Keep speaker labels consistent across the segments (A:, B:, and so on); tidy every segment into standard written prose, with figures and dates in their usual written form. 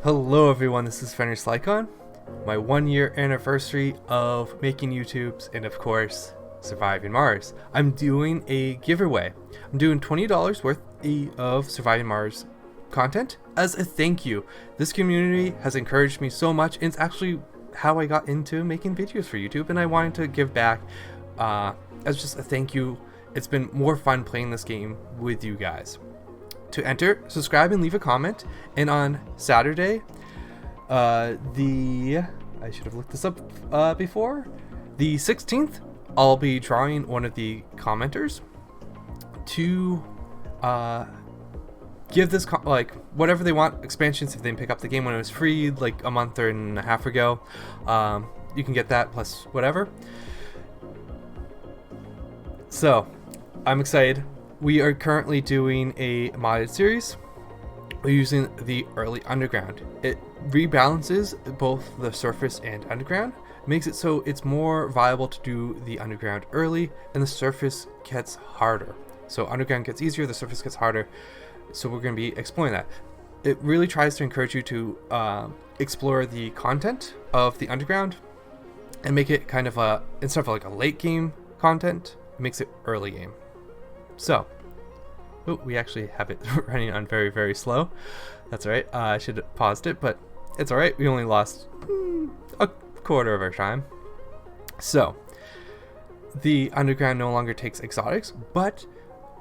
A: Hello everyone, this is Fenrir Slycon, my 1 year anniversary of making YouTubes and of course, Surviving Mars. I'm doing a giveaway. I'm doing $20 worth of Surviving Mars content as a thank you. This community has encouraged me so much, and it's actually how I got into making videos for YouTube, and I wanted to give back as just a thank you. It's been more fun playing this game with you guys. To enter, subscribe and leave a comment. And on Saturday, I should have looked this up before, the 16th, I'll be drawing one of the commenters to give this whatever they want, expansions if they pick up the game when it was free like a month and a half ago. You can get that plus whatever. So I'm excited. We are currently doing a modded series. We're using the early underground. It rebalances both the surface and underground, makes it so it's more viable to do the underground early, and the surface gets harder. So underground gets easier, the surface gets harder. So we're going to be exploring that. It really tries to encourage you to explore the content of the underground and make it kind of instead of like a late game content, it makes it early game. So, we actually have it running on very, very slow. That's alright. I should have paused it, but it's alright. We only lost a quarter of our time. So, the underground no longer takes exotics, but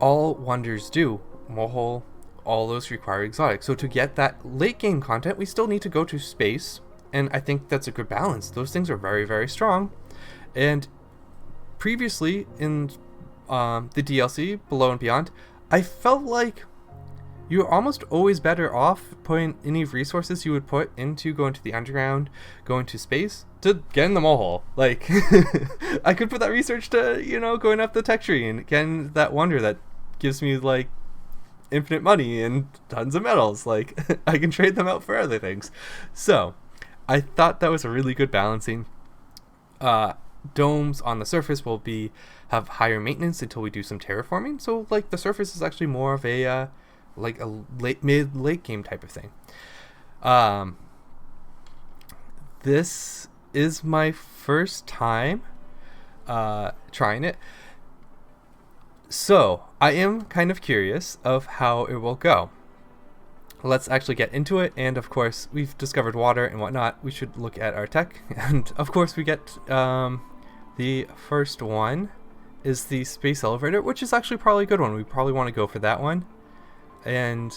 A: all wonders do. Mohole, all those require exotics. So to get that late game content, we still need to go to space, and I think that's a good balance. Those things are very, very strong. And previously in the DLC Below and Beyond, I felt like you're almost always better off putting any resources you would put into going to the underground, going to space, to get in the mole. Like, I could put that research to, going up the tech tree and getting that wonder that gives me, like, infinite money and tons of metals. Like, I can trade them out for other things. So, I thought that was a really good balancing. Domes on the surface will have higher maintenance until we do some terraforming, so like the surface is actually more of a late game type of thing. This is my first time trying it, so I am kind of curious of how it will go. Let's actually get into it, and of course we've discovered water and whatnot. We should look at our tech, and of course we get the first one is the space elevator, which is actually probably a good one. We probably want to go for that one. And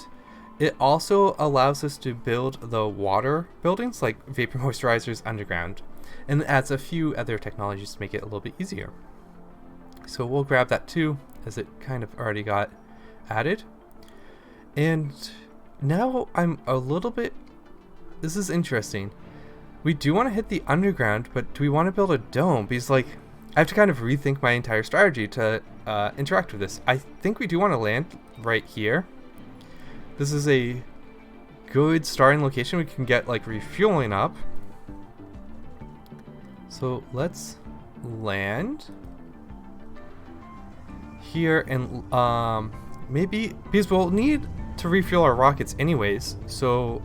A: it also allows us to build the water buildings, like vapor moisturizers underground. And it adds a few other technologies to make it a little bit easier. So we'll grab that too, as it kind of already got added. And now I'm a little bit... This is interesting. We do want to hit the underground, but do we want to build a dome? Because, like, I have to kind of rethink my entire strategy to interact with this. I think we do want to land right here. This is a good starting location. We can get, like, refueling up. So let's land here, and maybe, because we'll need to refuel our rockets anyways, so...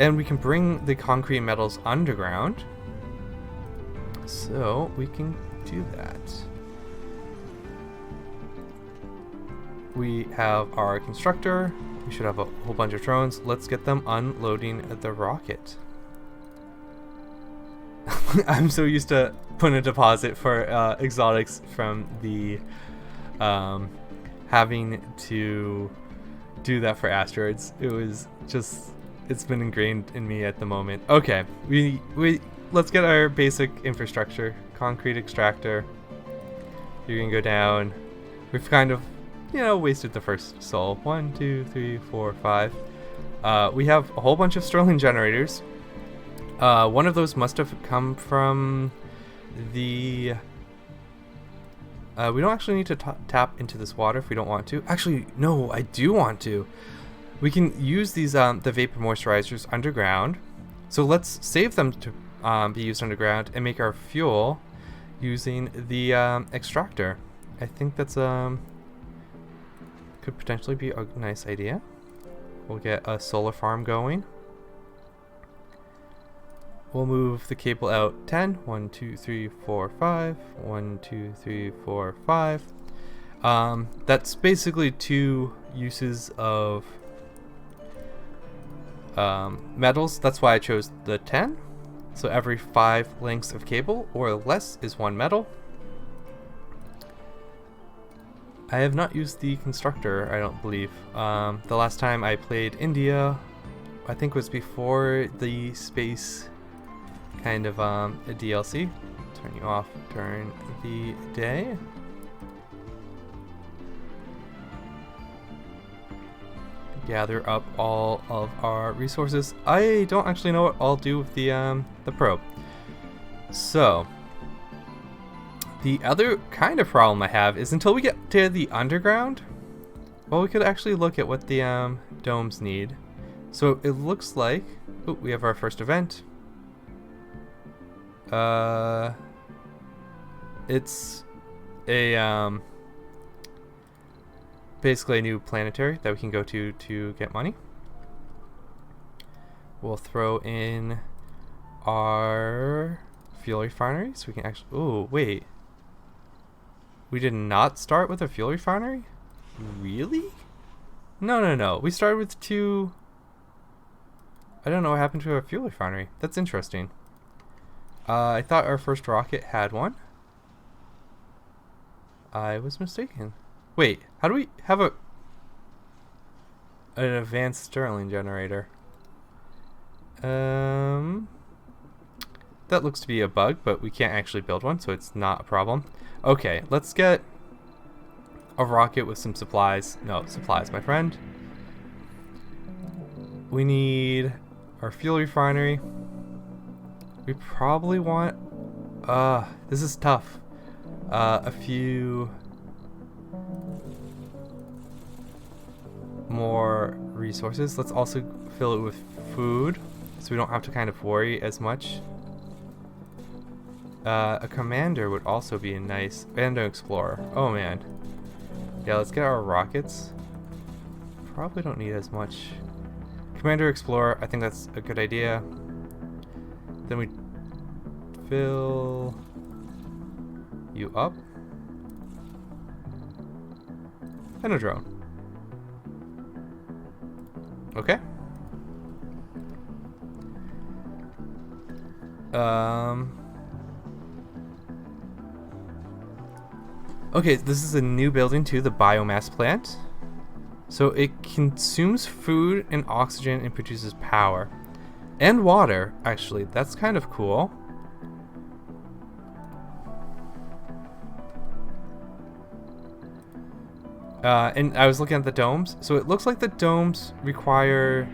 A: And we can bring the concrete metals underground, so we can do that. We have our constructor. We should have a whole bunch of drones. Let's get them unloading the rocket. I'm so used to putting a deposit for exotics from the having to do that for asteroids. It was just... It's been ingrained in me at the moment. Okay, we let's get our basic infrastructure. Concrete extractor. You're gonna go down. We've kind of, wasted the first soul. 1, 2, 3, 4, 5. We have a whole bunch of Sterling generators. One of those must have come from the... we don't actually need to tap into this water if we don't want to. Actually, no, I do want to. We can use these the vapor moisturizers underground. So let's save them to be used underground and make our fuel using the extractor. I think that's could potentially be a nice idea. We'll get a solar farm going. we'll move the cable out 10. 1, 2, 3, 4, 5. 1, 2, 3, 4, 5. That's basically 2 uses of metals. That's why I chose the 10. So every 5 lengths of cable or less is 1 metal. I have not used the constructor, I don't believe. The last time I played India, I think was before the space kind of a DLC. Turn you off during the day. Gather up all of our resources. I don't actually know what I'll do with the probe. So the other kind of problem I have is until we get to the underground, well, we could actually look at what the domes need. So it looks like, oh, we have our first event. It's a basically a new planetary that we can go to get money. We'll throw in our fuel refinery so we can actually, oh wait, we did not start with a fuel refinery? Really? No, we started with 2. I don't know what happened to our fuel refinery. That's interesting. I thought our first rocket had one. I was mistaken. Wait, how do we have an advanced Stirling generator? That looks to be a bug, but we can't actually build one, so it's not a problem. Okay, let's get a rocket with some supplies. No, supplies, my friend. We need our fuel refinery. We probably want... this is tough. A few more resources. Let's also fill it with food so we don't have to kind of worry as much. A commander would also be a nice, and an explorer. Oh man. Yeah, let's get our rockets. Probably don't need as much. Commander, explorer, I think that's a good idea. Then we fill you up. And a drone. Okay. Okay, this is a new building to the biomass plant. So it consumes food and oxygen and produces power. And water, actually. That's kind of cool. And I was looking at the domes. So it looks like the domes require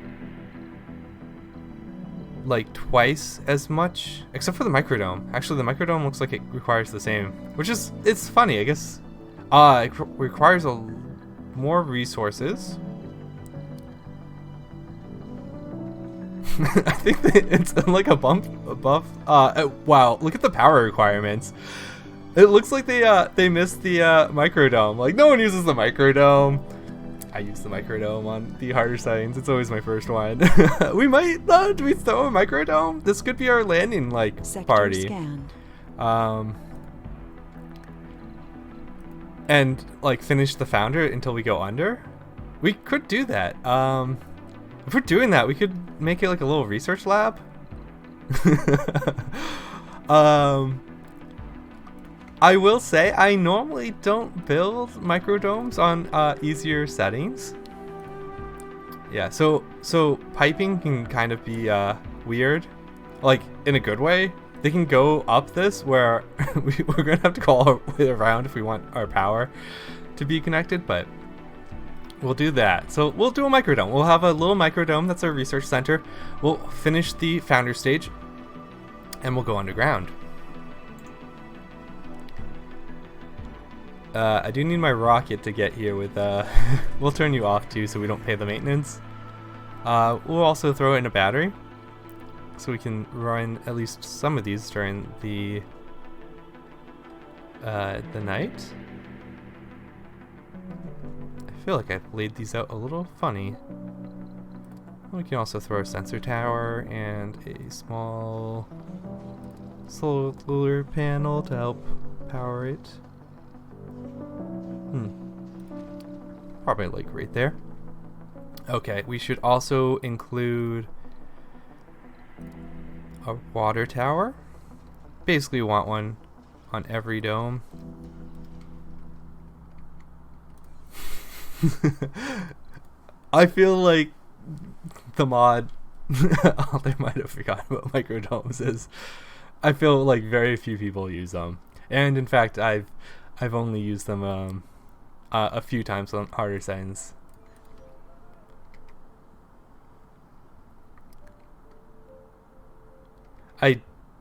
A: like twice as much, except for the microdome. Actually, the microdome looks like it requires the same, which is, it's funny, I guess. It requires more resources. I think that it's like a buff. Wow, look at the power requirements. It looks like they missed the microdome. Like, no one uses the microdome. I use the microdome on the harder settings. It's always my first one. We might, do we throw a microdome? This could be our landing, like, sector party. Scanned. And, like, finish the founder until we go under? We could do that. If we're doing that, we could make it like a little research lab. I will say I normally don't build microdomes on easier settings. Yeah, so piping can kind of be weird, like in a good way. They can go up this where we're gonna have to call our way around if we want our power to be connected, but we'll do that. So we'll do a microdome. We'll have a little microdome that's our research center. We'll finish the founder stage and we'll go underground. I do need my rocket to get here with, we'll turn you off too so we don't pay the maintenance. We'll also throw in a battery so we can run at least some of these during the night. I feel like I've laid these out a little funny. We can also throw a sensor tower and a small solar panel to help power it. Probably like right there. Okay, we should also include a water tower. Basically, we want one on every dome. I feel like the mod they might have forgotten what microdomes is. I feel like very few people use them, and in fact, I've only used them a few times on harder settings.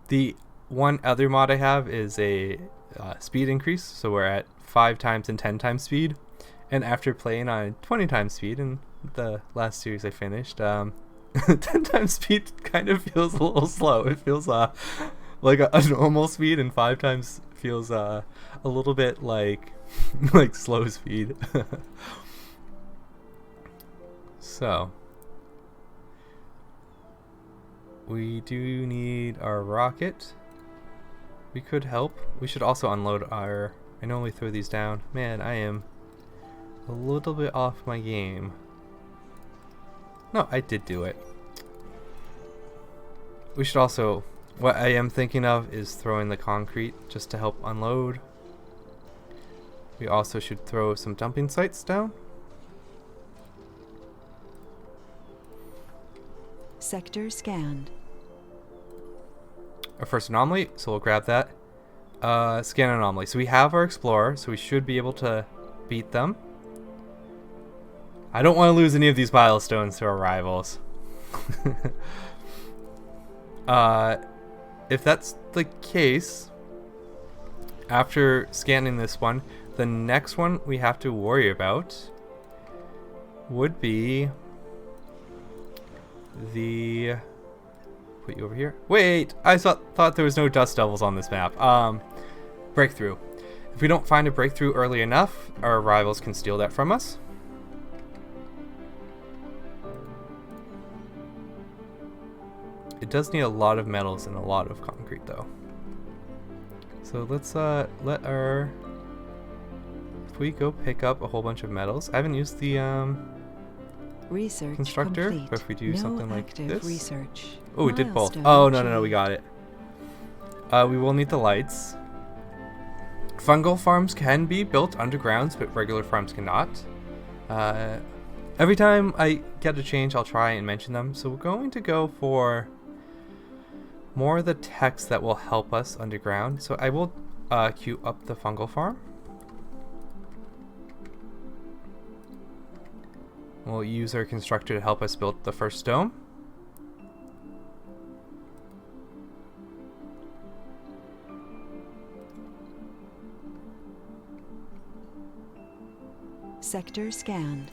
A: The one other mod I have is a speed increase, so we're at 5 times and 10 times speed, and after playing on 20 times speed in the last series I finished, 10 times speed kind of feels a little slow. It feels like a normal speed, and 5 times feels a little bit like like slow speed. So we do need our rocket. We could help. We should also unload our... I normally throw these down. Man, I am a little bit off my game. No, I did do it. We should also... What I am thinking of is throwing the concrete just to help unload. We also should throw some dumping sites down.
B: Sector scanned.
A: Our first anomaly, so we'll grab that. Scan anomaly. So we have our explorer, so we should be able to beat them. I don't want to lose any of these milestones to our rivals. If that's the case, after scanning this one, the next one we have to worry about would be the... Put you over here. Wait! I thought there was no dust devils on this map. Breakthrough. If we don't find a breakthrough early enough, our rivals can steal that from us. It does need a lot of metals and a lot of concrete, though. So let's let our... If we go pick up a whole bunch of metals... I haven't used the
B: Research
A: constructor,
B: complete.
A: but if we do something like this...
B: Research.
A: Oh, we did both.
B: Milestone
A: Oh, no, we
B: achieved.
A: got it. We will need the lights. Fungal farms can be built underground, but regular farms cannot. Every time I get a change, I'll try and mention them. So we're going to go for more of the text that will help us underground. So I will queue up the fungal farm. We'll use our constructor to help us build the first dome.
B: Sector scanned.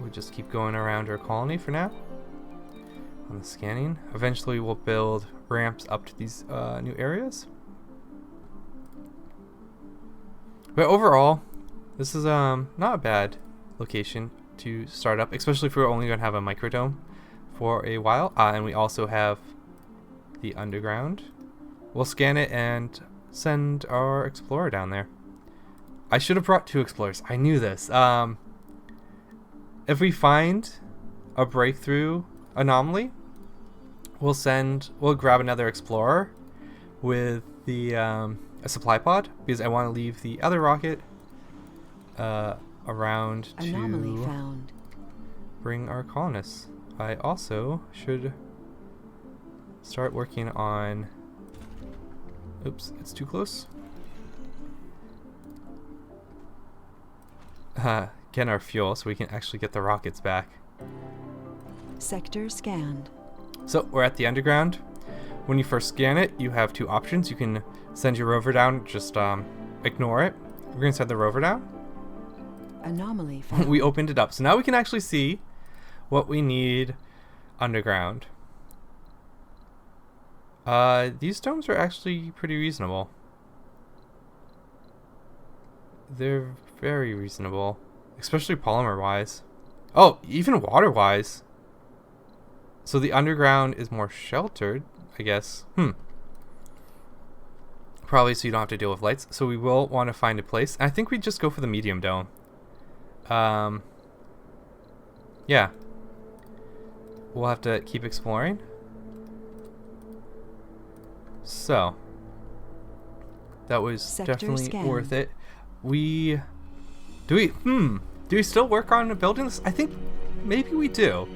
A: We'll just keep going around our colony for now on the scanning. Eventually we'll build ramps up to these new areas. But overall, this is not a bad location to start up, especially if we're only going to have a microdome for a while. And we also have the underground. We'll scan it and send our explorer down there. I should have brought 2 explorers. I knew this. If we find a breakthrough anomaly, we'll grab another explorer with the a supply pod, because I want to leave the other rocket around
B: Anomaly
A: to
B: found.
A: bring our colonists. I also should start working on... Oops, it's too close. Get our fuel so we can actually get the rockets back.
B: Sector scanned.
A: So we're at the underground. When you first scan it, you have 2 options. You can send your rover down, just ignore it. We're going to send the rover down.
B: Anomaly found.
A: We opened it up. So now we can actually see what we need underground. These domes are actually pretty reasonable. They're very reasonable, especially polymer wise. Oh, even water wise. So the underground is more sheltered, I guess. Probably so you don't have to deal with lights. So we will want to find a place. I think we just go for the medium dome. Yeah. We'll have to keep exploring. So that was
B: Sector
A: definitely
B: scan.
A: worth it. Do we still work on building this? I think maybe we do.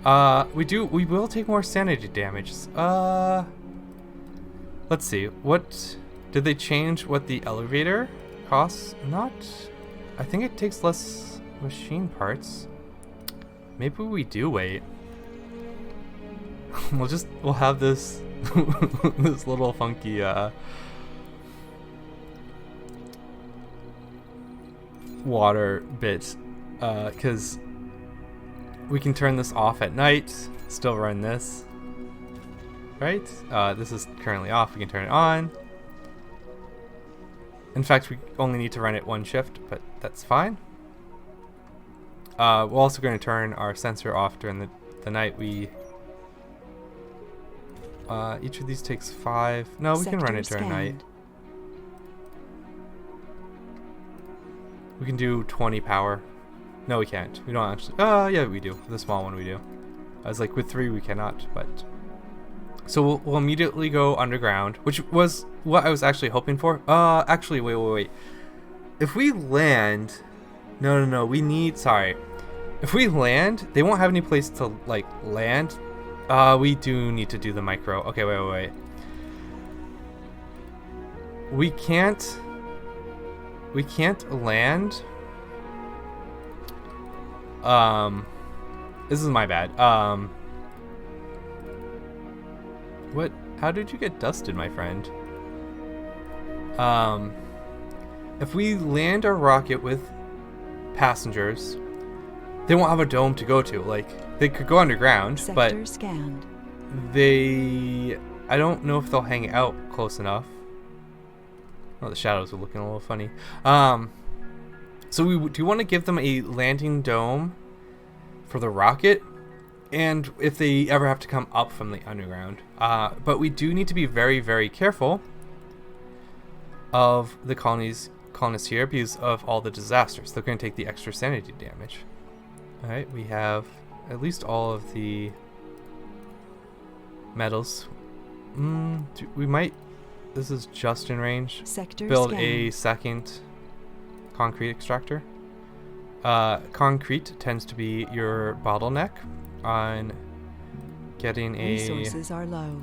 A: We will take more sanity damage. Let's see. What did they change what the elevator costs? Not. I think it takes less machine parts. Maybe we do wait. We'll have this this little funky water bit, because we can turn this off at night, still run this, right? This is currently off, we can turn it on. In fact, we only need to run it one shift, but that's fine. We're also going to turn our sensor off during the night. Each of these takes 5. No, we can run it during night. We can do 20 power. No, we can't. We don't actually. Yeah, we do. The small one we do. I was like, with 3 we cannot, but. So we'll immediately go underground, which was what I was actually hoping for. Actually, wait. If we land. No. We need. Sorry. If we land, they won't have any place to, like, land. We do need to do the micro. Okay, wait. We can't land. This is my bad. What? How did you get dusted, my friend? If we land our rocket with passengers, they won't have a dome to go to. Like, they could go underground, but
B: Sector scanned.
A: I don't know if they'll hang out close enough. Oh, the shadows are looking a little funny. So we do want to give them a landing dome for the rocket, and if they ever have to come up from the underground. But we do need to be very, very careful of the colonists here because of all the disasters. They're going to take the extra sanity damage. Alright, we have at least all of the metals. We might, this is just in range,
B: Sector
A: build
B: scan.
A: a second concrete extractor. Concrete tends to be your bottleneck on getting a
B: Resources are low.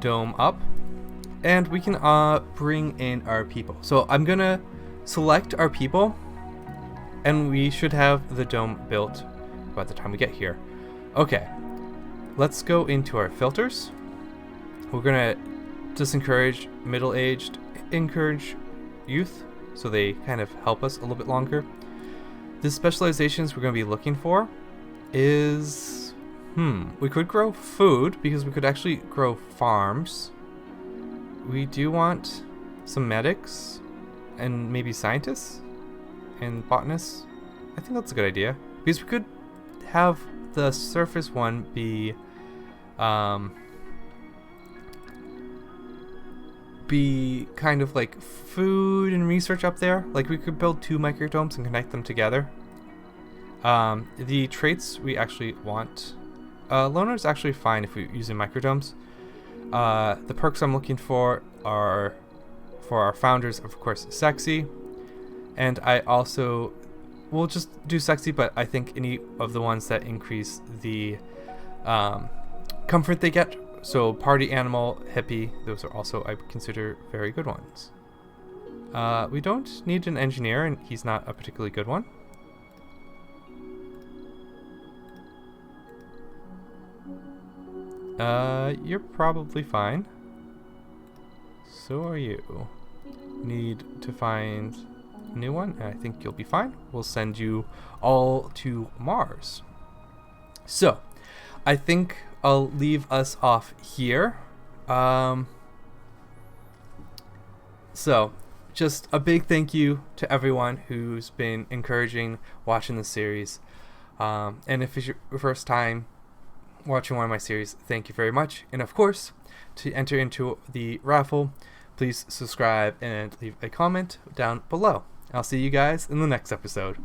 A: dome up, and we can bring in our people. So I'm gonna select our people, and we should have the dome built by the time we get here. Okay, let's go into our filters. We're gonna disencourage middle-aged, encourage youth, so they kind of help us a little bit longer. The specializations we're going to be looking for is, we could grow food because we could actually grow farms. We do want some medics and maybe scientists and botanists. I think that's a good idea because we could have the surface one be kind of like food and research up there. Like we could build 2 microdomes and connect them together. The traits we actually want, loner is actually fine if we're using microdomes. The perks I'm looking for are for our founders, of course, sexy, and I also will just do sexy, but I think any of the ones that increase the comfort they get. So party animal, hippie, those are also, I consider, very good ones. We don't need an engineer, and he's not a particularly good one. You're probably fine. So are you. Need to find a new one, and I think you'll be fine. We'll send you all to Mars. So, I think I'll leave us off here. So, just a big thank you to everyone who's been encouraging watching the series. And if it's your first time watching one of my series, thank you very much. And of course, to enter into the raffle, please subscribe and leave a comment down below. I'll see you guys in the next episode.